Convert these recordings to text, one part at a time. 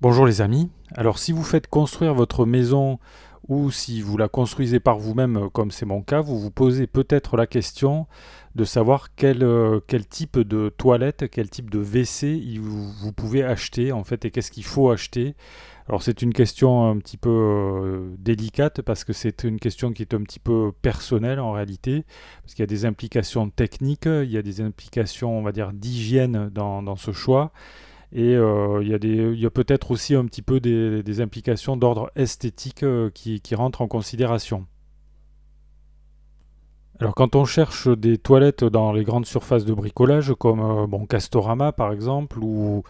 Bonjour les amis. Alors si vous faites construire votre maison ou si vous la construisez par vous-même, comme c'est mon cas, vous vous posez peut-être la question de savoir quel type de toilette, quel type de WC vous pouvez acheter en fait et qu'est-ce qu'il faut acheter. Alors c'est une question un petit peu délicate parce que c'est une question qui est un petit peu personnelle en réalité, parce qu'il y a des implications techniques, il y a des implications on va dire d'hygiène dans ce choix. Et il y a peut-être aussi un petit peu des implications d'ordre esthétique qui rentrent en considération. Alors quand on cherche des toilettes dans les grandes surfaces de bricolage comme bon, Castorama par exemple ou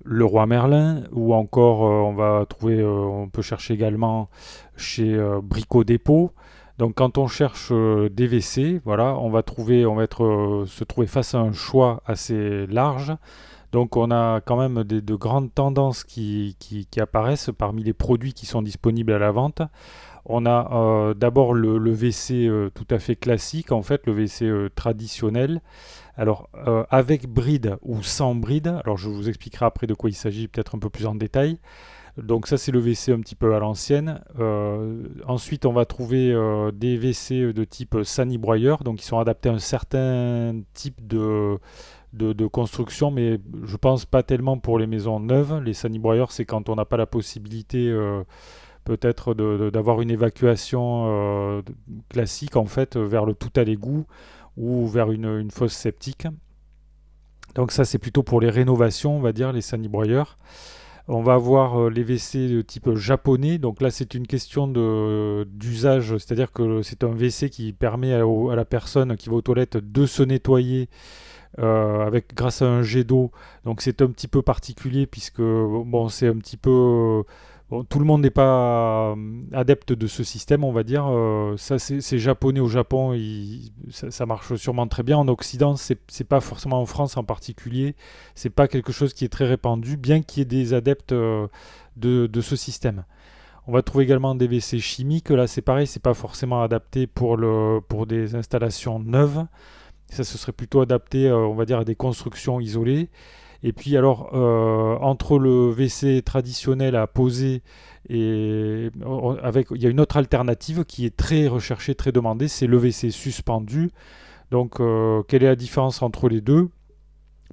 Leroy Merlin ou encore on peut chercher également chez Brico Dépôt. Donc quand on cherche des WC, voilà, se trouver face à un choix assez large. Donc on a quand même de grandes tendances qui apparaissent parmi les produits qui sont disponibles à la vente. On a d'abord le WC tout à fait classique, en fait, le WC traditionnel. Alors avec bride ou sans bride, alors je vous expliquerai après de quoi il s'agit peut-être un peu plus en détail. Donc ça c'est le WC un petit peu à l'ancienne. Ensuite on va trouver des WC de type sanibroyeur, donc qui sont adaptés à un certain type de construction, mais je pense pas tellement pour les maisons neuves. Les sanibroyeurs, c'est quand on n'a pas la possibilité peut-être d'avoir une évacuation classique en fait vers le tout à l'égout ou vers une fosse septique. Donc ça c'est plutôt pour les rénovations, on va dire, les sanibroyeurs. On va avoir les WC de type japonais. Donc là, c'est une question d'usage, c'est-à-dire que c'est un WC qui permet à la personne qui va aux toilettes de se nettoyer grâce à un jet d'eau. Donc c'est un petit peu particulier puisque bon, c'est un petit peu bon, tout le monde n'est pas adepte de ce système, on va dire. Ça, c'est japonais au Japon, ça marche sûrement très bien. En Occident, c'est pas forcément en France en particulier. C'est pas quelque chose qui est très répandu, bien qu'il y ait des adeptes de ce système. On va trouver également des WC chimiques. Là, c'est pareil, c'est pas forcément adapté pour des installations neuves. Ça, ce serait plutôt adapté, on va dire, à des constructions isolées. Et puis alors, entre le WC traditionnel à poser il y a une autre alternative qui est très recherchée, très demandée, c'est le WC suspendu. Donc, quelle est la différence entre les deux?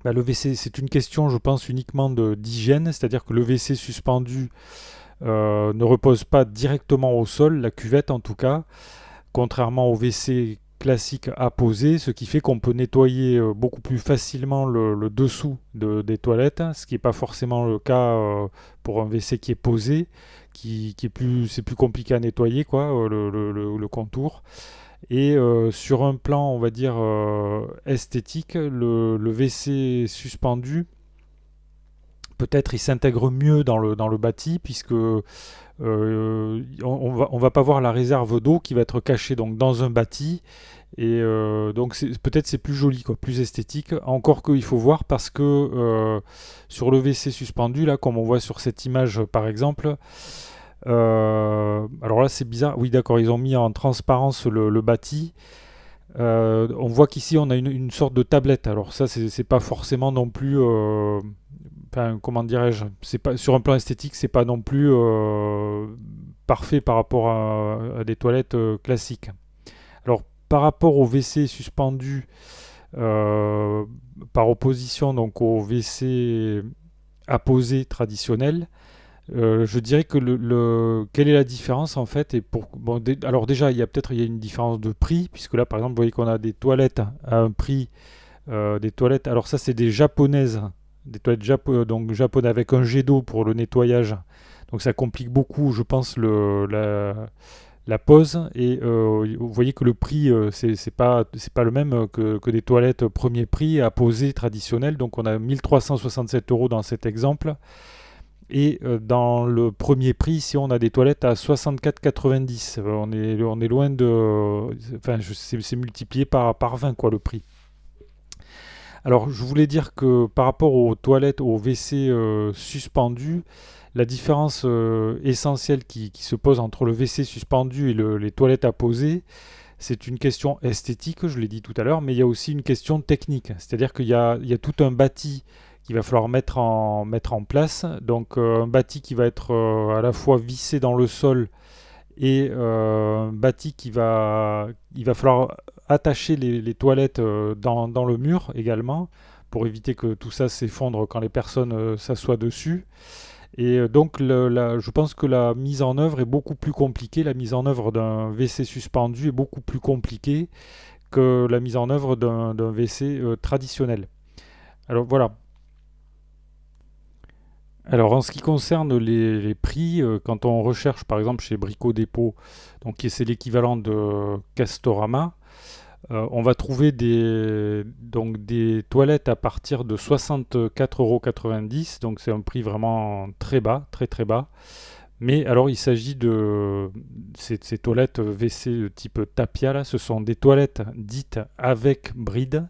Bah, le WC, c'est une question, je pense, uniquement d'hygiène, c'est-à-dire que le WC suspendu ne repose pas directement au sol, la cuvette en tout cas, contrairement au WC classique à poser, ce qui fait qu'on peut nettoyer beaucoup plus facilement le dessous des toilettes, ce qui n'est pas forcément le cas pour un WC qui est posé, qui est c'est plus compliqué à nettoyer, quoi, le contour. Et sur un plan, on va dire, esthétique, le WC suspendu, peut-être il s'intègre mieux dans le bâti, puisque on va pas voir la réserve d'eau qui va être cachée donc dans un bâti et donc peut-être c'est plus joli quoi, plus esthétique. Encore qu'il faut voir parce que sur le WC suspendu là, comme on voit sur cette image par exemple, alors là c'est bizarre. Oui d'accord, ils ont mis en transparence le bâti. On voit qu'ici on a une sorte de tablette. Alors ça c'est pas forcément non plus enfin, comment dirais-je, c'est pas sur un plan esthétique, c'est pas non plus parfait par rapport à des toilettes classiques. Alors par rapport au WC suspendu, euh, par opposition donc au WC apposé traditionnel, je dirais que quelle est la différence en fait et bon, alors déjà il y a une différence de prix puisque là par exemple vous voyez qu'on a des toilettes à un prix des toilettes. Alors ça, c'est des japonaises, des toilettes donc japonaises avec un jet d'eau pour le nettoyage. Donc ça complique beaucoup, je pense, la pose. Et vous voyez que le prix, c'est pas le même que des toilettes premier prix à poser traditionnelles. Donc on a 1367 euros dans cet exemple. Et dans le premier prix, ici, on a des toilettes à 64,90. On est loin de. Enfin, c'est multiplié par 20, quoi, le prix. Alors, je voulais dire que par rapport aux toilettes, aux WC suspendus, la différence essentielle qui se pose entre le WC suspendu et les toilettes à poser, c'est une question esthétique, je l'ai dit tout à l'heure, mais il y a aussi une question technique. C'est-à-dire qu'il y a tout un bâti qu'il va falloir mettre en place. Donc un bâti qui va être à la fois vissé dans le sol et un bâti il va falloir attacher les toilettes dans le mur également pour éviter que tout ça s'effondre quand les personnes s'assoient dessus. Et donc je pense que la mise en œuvre est beaucoup plus compliquée. La mise en œuvre d'un WC suspendu est beaucoup plus compliquée que la mise en œuvre d'un WC traditionnel. Alors voilà. Alors en ce qui concerne les prix, quand on recherche par exemple chez Brico Dépôt, donc c'est l'équivalent de Castorama, on va trouver des toilettes à partir de 64,90 €, donc c'est un prix vraiment très bas, très très bas. Mais alors il s'agit de ces toilettes WC type Tapia là, ce sont des toilettes dites avec bride,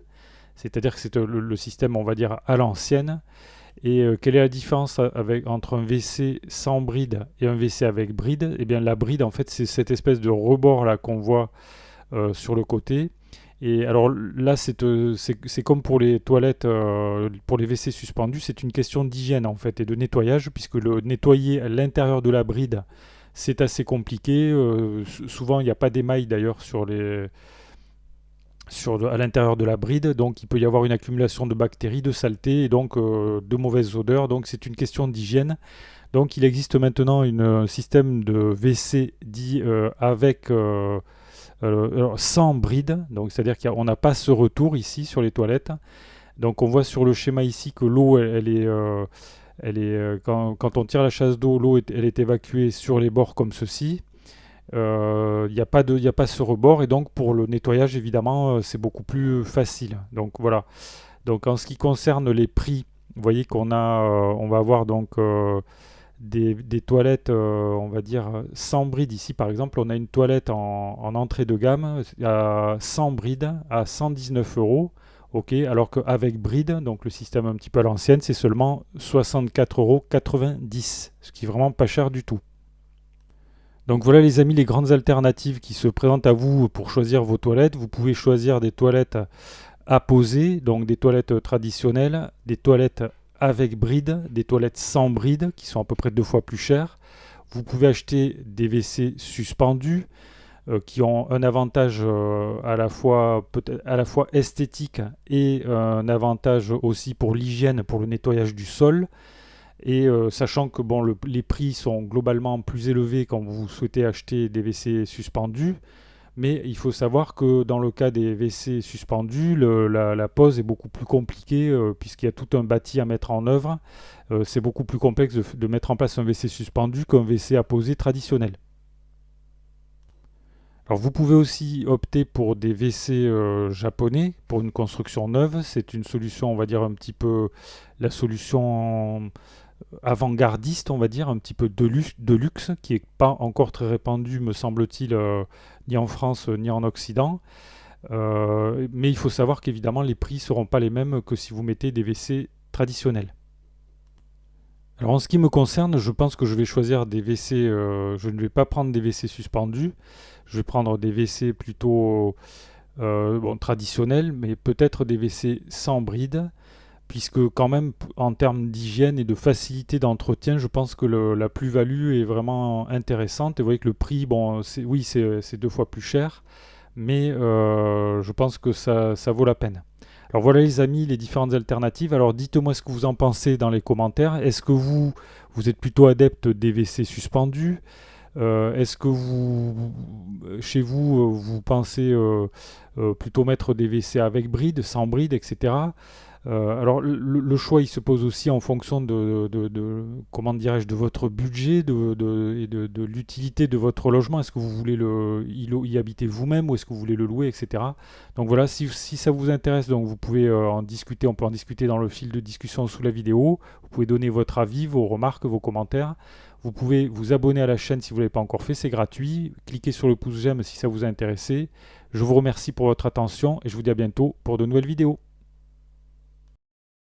c'est-à-dire que c'est le système on va dire à l'ancienne. Et quelle est la différence entre un WC sans bride et un WC avec bride? Eh bien la bride en fait c'est cette espèce de rebord là qu'on voit sur le côté. Et alors là c'est comme pour les toilettes, pour les WC suspendus, c'est une question d'hygiène en fait et de nettoyage puisque le nettoyer à l'intérieur de la bride c'est assez compliqué. Souvent il n'y a pas d'émail d'ailleurs à l'intérieur de la bride, donc il peut y avoir une accumulation de bactéries, de saleté et donc de mauvaises odeurs. Donc c'est une question d'hygiène. Donc il existe maintenant un système de WC dit sans bride, donc c'est-à-dire qu'on n'a pas ce retour ici sur les toilettes. Donc on voit sur le schéma ici que l'eau, quand on tire la chasse d'eau, elle est évacuée sur les bords comme ceci. Il n'y a pas ce rebord et donc pour le nettoyage évidemment c'est beaucoup plus facile. Donc voilà. Donc en ce qui concerne les prix, vous voyez on va avoir donc des toilettes, on va dire sans bride ici par exemple. On a une toilette en entrée de gamme sans bride à 119 €. Ok, alors qu'avec bride, donc le système un petit peu à l'ancienne, c'est seulement 64,90 €, ce qui est vraiment pas cher du tout. Donc voilà les amis, les grandes alternatives qui se présentent à vous pour choisir vos toilettes. Vous pouvez choisir des toilettes à poser, donc des toilettes traditionnelles, des toilettes avec bride, des toilettes sans bride qui sont à peu près 2 fois plus chères. Vous pouvez acheter des WC suspendus qui ont un avantage à la fois esthétique et un avantage aussi pour l'hygiène, pour le nettoyage du sol. Et sachant que bon, les prix sont globalement plus élevés quand vous souhaitez acheter des WC suspendus, mais il faut savoir que dans le cas des WC suspendus, la pose est beaucoup plus compliquée puisqu'il y a tout un bâti à mettre en œuvre. C'est beaucoup plus complexe de mettre en place un WC suspendu qu'un WC à poser traditionnel. Alors vous pouvez aussi opter pour des WC japonais pour une construction neuve. C'est une solution, on va dire un petit peu la solution avant-gardiste, on va dire, un petit peu de luxe, qui n'est pas encore très répandu, me semble-t-il, ni en France ni en Occident. Mais il faut savoir qu'évidemment, les prix ne seront pas les mêmes que si vous mettez des WC traditionnels. Alors en ce qui me concerne, je pense que je vais choisir des WC, je ne vais pas prendre des WC suspendus, je vais prendre des WC plutôt traditionnels, mais peut-être des WC sans bride, puisque quand même en termes d'hygiène et de facilité d'entretien, je pense que la plus-value est vraiment intéressante. Et vous voyez que le prix, bon, c'est 2 fois plus cher, mais je pense que ça vaut la peine. Alors voilà les amis, les différentes alternatives. Alors dites-moi ce que vous en pensez dans les commentaires. Est-ce que vous êtes plutôt adepte des WC suspendus? Est-ce que chez vous, vous pensez plutôt mettre des WC avec bride, sans bride, etc. Alors le choix il se pose aussi en fonction comment dirais-je, de votre budget et de l'utilité de votre logement. Est-ce que vous voulez y habiter vous-même ou est-ce que vous voulez le louer, etc. Donc voilà, si ça vous intéresse, donc vous pouvez en discuter, on peut en discuter dans le fil de discussion sous la vidéo. Vous pouvez donner votre avis, vos remarques, vos commentaires. Vous pouvez vous abonner à la chaîne si vous ne l'avez pas encore fait, c'est gratuit. Cliquez sur le pouce j'aime si ça vous a intéressé. Je vous remercie pour votre attention et je vous dis à bientôt pour de nouvelles vidéos.